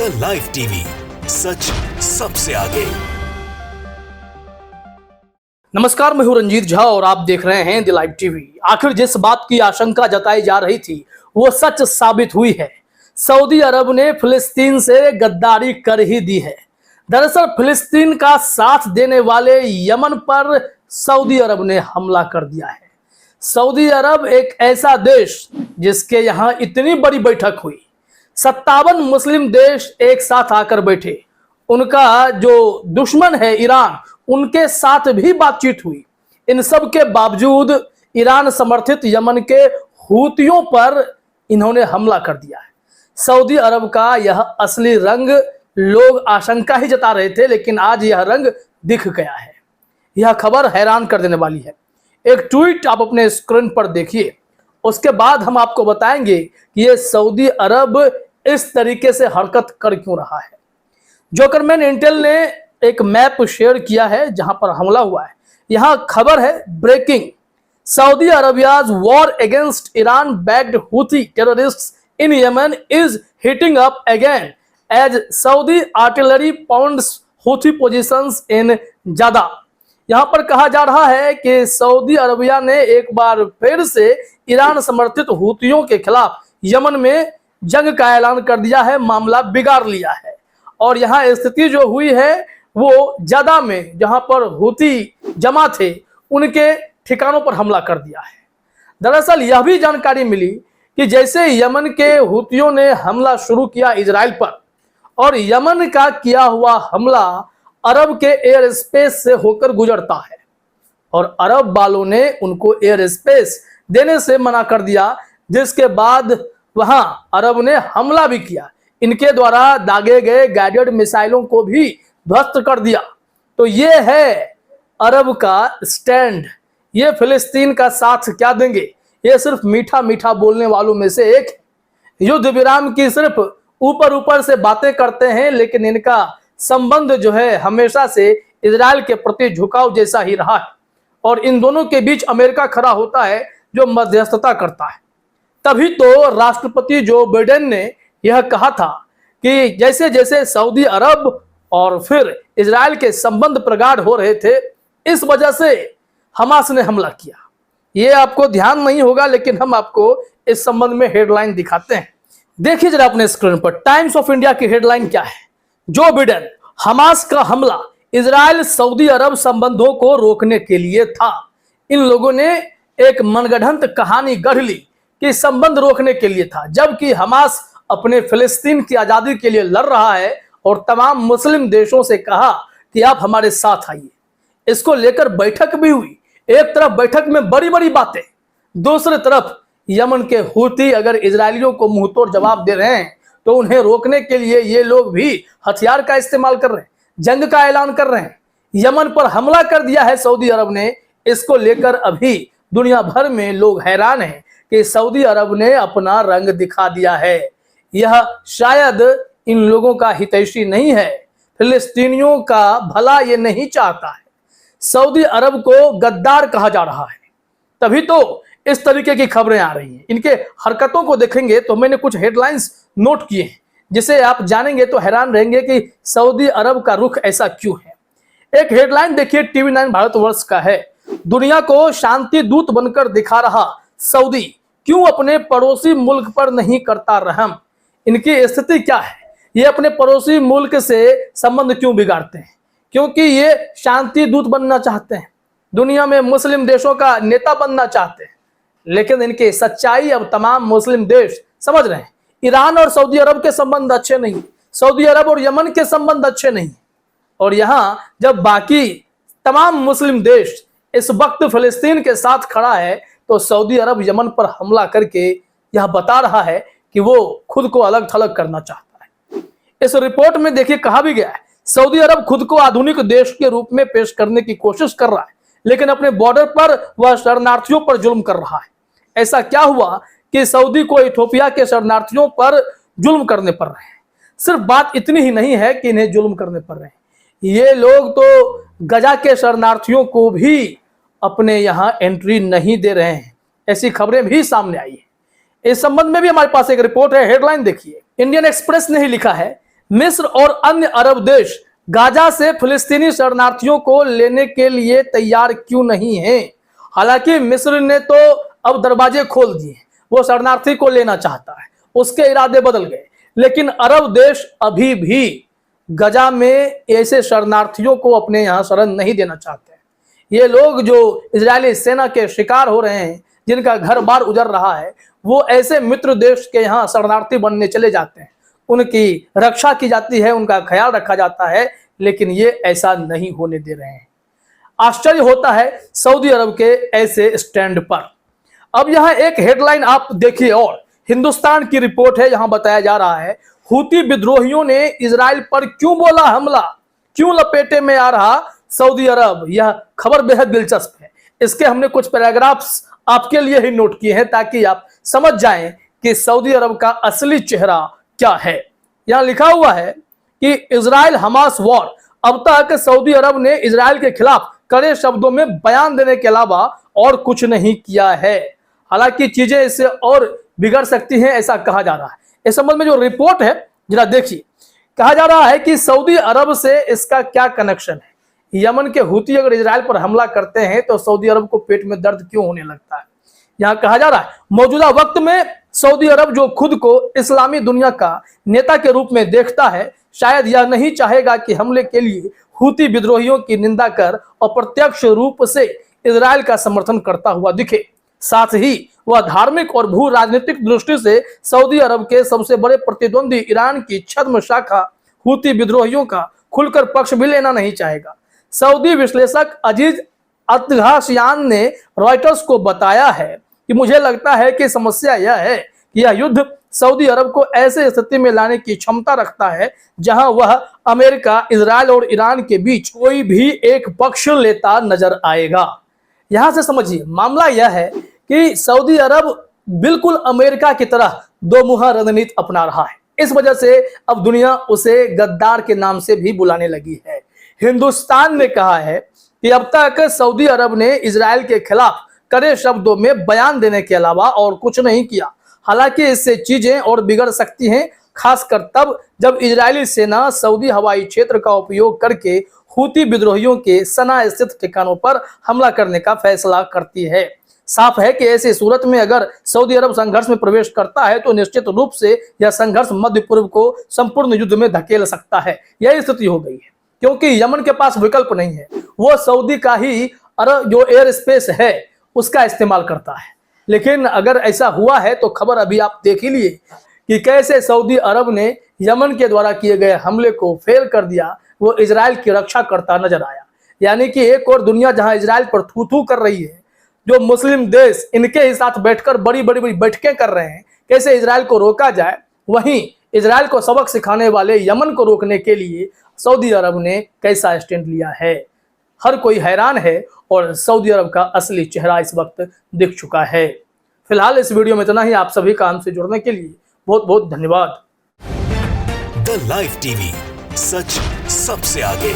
India live TV, सच सबसे आगे। नमस्कार, मैं हूं रंजीत झा और आप देख रहे हैं द लाइव टीवी। आखिर जिस बात की आशंका जताई जा रही थी वो सच साबित हुई है। सऊदी अरब ने फिलिस्तीन से गद्दारी कर ही दी है। दरअसल फिलिस्तीन का साथ देने वाले यमन पर सऊदी अरब ने हमला कर दिया है। सऊदी अरब एक ऐसा देश जिसके यहां इतनी बड़ी बैठक हुई, 57 मुस्लिम देश एक साथ आकर बैठे, उनका जो दुश्मन है ईरान, उनके साथ भी बातचीत हुई। इन सब के बावजूद ईरान समर्थित यमन के हूतियों पर इन्होंने हमला कर दिया है। सऊदी अरब का यह असली रंग लोग आशंका ही जता रहे थे, लेकिन आज यह रंग दिख गया है। यह खबर हैरान कर देने वाली है। एक ट्वीट आप अपने स्क्रीन पर देखिए, उसके बाद हम आपको बताएंगे कि यह सऊदी अरब इस तरीके से हरकत कर क्यों रहा है। जोकरमैन इंटेल ने एक मैप शेयर किया है जहां पर हमला हुआ है। यहां खबर है breaking, Saudi Arabia's war against Iran backed Houthi terrorists in Yemen is heating up again as Saudi artillery pounds Houthi positions in जदा। यहां पर कहा जा रहा है कि सऊदी अरबिया ने एक बार फिर से ईरान समर्थित हूथियों के खिलाफ यमन में जंग का ऐलान कर दिया है, मामला बिगाड़ लिया है। और यहां स्थिति जो हुई है वो जदा में, जहां पर हूती जमा थे, उनके ठिकानों पर हमला कर दिया है। दरअसल यह भी जानकारी मिली कि जैसे यमन के हूतियों ने हमला शुरू किया इजराइल पर, और यमन का किया हुआ हमला अरब के एयर स्पेस से होकर गुजरता है और अरब वालों ने उनको एयर स्पेस देने से मना कर दिया, जिसके बाद वहां अरब ने हमला भी किया। इनके द्वारा दागे गए गाइडेड मिसाइलों को भी ध्वस्त कर दिया। तो ये है अरब का स्टैंड। ये फिलिस्तीन का साथ क्या देंगे, ये सिर्फ मीठा मीठा बोलने वालों में से एक है। युद्ध विराम की सिर्फ ऊपर ऊपर से बातें करते हैं, लेकिन इनका संबंध जो है हमेशा से इजराइल के प्रति झुकाव जैसा ही रहा है। और इन दोनों के बीच अमेरिका खड़ा होता है जो मध्यस्थता करता है। तभी तो राष्ट्रपति जो बाइडेन ने यह कहा था कि जैसे जैसे सऊदी अरब और फिर इजराइल के संबंध प्रगाढ़ हो रहे थे, इस वजह से हमास ने हमला किया। ये आपको ध्यान नहीं होगा, लेकिन हम आपको इस संबंध में हेडलाइन दिखाते हैं। देखिए जरा अपने स्क्रीन पर, टाइम्स ऑफ इंडिया की हेडलाइन क्या है। जो बाइडेन, हमास का हमला इजराइल सऊदी अरब संबंधों को रोकने के लिए था। इन लोगों ने एक मनगढ़ंत कहानी गढ़ ली कि संबंध रोकने के लिए था, जबकि हमास अपने फिलिस्तीन की आजादी के लिए लड़ रहा है और तमाम मुस्लिम देशों से कहा कि आप हमारे साथ आइए। इसको लेकर बैठक भी हुई। एक तरफ बैठक में बड़ी बड़ी बातें, दूसरी तरफ यमन के हूती अगर इजरायलियों को मुंहतोड़ जवाब दे रहे हैं तो उन्हें रोकने के लिए ये लोग भी हथियार का इस्तेमाल कर रहे हैं, जंग का ऐलान कर रहे हैं। यमन पर हमला कर दिया है सऊदी अरब ने। इसको लेकर अभी दुनिया भर में लोग हैरान हैं कि सऊदी अरब ने अपना रंग दिखा दिया है। यह शायद इन लोगों का हितैषी नहीं है, फिलिस्तीनियों का भला ये नहीं चाहता है। सऊदी अरब को गद्दार कहा जा रहा है, तभी तो इस तरीके की खबरें आ रही हैं। इनके हरकतों को देखेंगे तो मैंने कुछ हेडलाइंस नोट किए हैं, जिसे आप जानेंगे तो हैरान रहेंगे कि सऊदी अरब का रुख ऐसा क्यों है। एक हेडलाइन देखिए, टीवी 9 भारतवर्ष का है, दुनिया को शांति दूत बनकर दिखा रहा सऊदी क्यों अपने पड़ोसी मुल्क पर नहीं करता रहम। इनकी स्थिति क्या है, ये अपने पड़ोसी मुल्क से संबंध क्यों बिगाड़ते हैं? क्योंकि ये शांति दूत बनना चाहते हैं, दुनिया में मुस्लिम देशों का नेता बनना चाहते हैं। लेकिन इनकी सच्चाई अब तमाम मुस्लिम देश समझ रहे हैं। ईरान और सऊदी अरब के संबंध अच्छे नहीं, सऊदी अरब और यमन के संबंध अच्छे नहीं। और यहां जब बाकी तमाम मुस्लिम देश इस वक्त फिलिस्तीन के साथ खड़ा है, तो सऊदी अरब यमन पर हमला करके यह बता रहा है कि वो खुद को अलग थलग करना चाहता है। इस रिपोर्ट में देखिए कहा भी गया है, सऊदी अरब खुद को आधुनिक देश के रूप में पेश करने की कोशिश कर रहा है, लेकिन अपने बॉर्डर पर वह शरणार्थियों पर जुल्म कर रहा है। ऐसा क्या हुआ कि सऊदी को इथोपिया के शरणार्थियों पर जुल्म करने पड़ रहे हैं? सिर्फ बात इतनी ही नहीं है कि इन्हें जुल्म करने पड़ रहे हैं, ये लोग तो गजा के शरणार्थियों को भी अपने यहां एंट्री नहीं दे रहे हैं। ऐसी खबरें भी सामने आई है। इस संबंध में भी हमारे पास एक रिपोर्ट है, हेडलाइन देखिए। इंडियन एक्सप्रेस ने ही लिखा है, मिस्र और अन्य अरब देश गाजा से फिलिस्तीनी शरणार्थियों को लेने के लिए तैयार क्यों नहीं हैं? हालांकि मिस्र ने तो अब दरवाजे खोल दिए, वो शरणार्थी को लेना चाहता है, उसके इरादे बदल गए, लेकिन अरब देश अभी भी गजा में ऐसे शरणार्थियों को अपने यहाँ शरण नहीं देना चाहते हैं। ये लोग जो इजरायली सेना के शिकार हो रहे हैं, जिनका घर बार उजड़ रहा है, वो ऐसे मित्र देश के यहाँ शरणार्थी बनने चले जाते हैं, उनकी रक्षा की जाती है, उनका ख्याल रखा जाता है, लेकिन ये ऐसा नहीं होने दे रहे हैं। आश्चर्य होता है सऊदी अरब के ऐसे स्टैंड पर। अब यहाँ एक हेडलाइन आप देखिए, और हिंदुस्तान की रिपोर्ट है, यहां बताया जा रहा है हूती विद्रोहियों ने इजराइल पर क्यों बोला हमला, क्यों लपेटे में आ रहा सऊदी अरब। यह खबर बेहद दिलचस्प है। इसके हमने कुछ पैराग्राफ्स आपके लिए ही नोट किए हैं ताकि आप समझ जाएं कि सऊदी अरब का असली चेहरा क्या है। यहां लिखा हुआ है कि इजराइल हमास वॉर। अब तक सऊदी अरब ने इजराइल के खिलाफ कड़े शब्दों में बयान देने के अलावा और कुछ नहीं किया है। हालांकि चीजें इससे और बिगड़ सकती हैं, ऐसा कहा जा रहा है। इस संबंध में जो रिपोर्ट है जरा देखिए। कहा जा रहा है कि सऊदी अरब से इसका क्या कनेक्शन है। यमन के हूती अगर इजराइल पर हमला करते हैं तो सऊदी अरब को पेट में दर्द क्यों होने लगता है। यहां कहा जा रहा है मौजूदा वक्त में सऊदी अरब जो खुद को इस्लामी दुनिया का नेता के रूप में देखता है, शायद यह नहीं चाहेगा कि हमले के लिए हूती विद्रोहियों की निंदा कर अप्रत्यक्ष रूप से इजराइल का समर्थन करता हुआ दिखे। साथ ही वह धार्मिक और भू राजनीतिक दृष्टि से सऊदी अरब के सबसे बड़े प्रतिद्वंदी ईरान की छद्म शाखा हूती विद्रोहियों का खुलकर पक्ष भी लेना नहीं चाहेगा। सऊदी विश्लेषक अजीज अतघासियान ने रॉयटर्स को बताया है कि मुझे लगता है कि समस्या यह है कि यह युद्ध सऊदी अरब को ऐसे स्थिति में लाने की क्षमता रखता है जहां वह अमेरिका, इजराइल और ईरान के बीच कोई भी एक पक्ष लेता नजर आएगा। यहां से समझिए मामला यह है कि सऊदी अरब बिल्कुल अमेरिका की तरह दो मुहा रणनीति अपना रहा है। इस वजह से अब दुनिया उसे गद्दार के नाम से भी बुलाने लगी है। हिंदुस्तान ने कहा है कि अब तक सऊदी अरब ने इजराइल के खिलाफ कड़े शब्दों में बयान देने के अलावा और कुछ नहीं किया। हालांकि इससे चीजें और बिगड़ सकती हैं, खासकर तब जब इजरायली सेना सऊदी हवाई क्षेत्र का उपयोग करके हूती विद्रोहियों के सना स्थित ठिकानों पर हमला करने का फैसला करती है। साफ है कि ऐसी सूरत में अगर सऊदी अरब संघर्ष में प्रवेश करता है तो निश्चित रूप से यह संघर्ष मध्य पूर्व को संपूर्ण युद्ध में धकेल सकता है। यही स्थिति हो गई है, क्योंकि यमन के पास विकल्प नहीं है। वो सऊदी का ही जो एयर स्पेस है उसका इस्तेमाल करता है। लेकिन अगर ऐसा हुआ है तो खबर अभी आप देख ही लिए कि कैसे सऊदी अरब ने यमन के द्वारा किए गए हमले को फेल कर दिया। वो इजराइल की रक्षा करता नजर आया। यानी कि एक और दुनिया जहां इजराइल पर थू थू कर रही है, जो मुस्लिम देश इनके ही साथ बैठकर बड़ी बड़ी बैठकें कर रहे हैं कैसे इजराइल को रोका जाए, वहीं इजराइल को सबक सिखाने वाले यमन को रोकने के लिए सऊदी अरब ने कैसा स्टैंड लिया है। हर कोई हैरान है और सऊदी अरब का असली चेहरा इस वक्त दिख चुका है। फिलहाल इस वीडियो में इतना ही। आप सभी का हमसे जुड़ने के लिए बहुत बहुत धन्यवाद। द लाइव टीवी, सच सबसे आगे।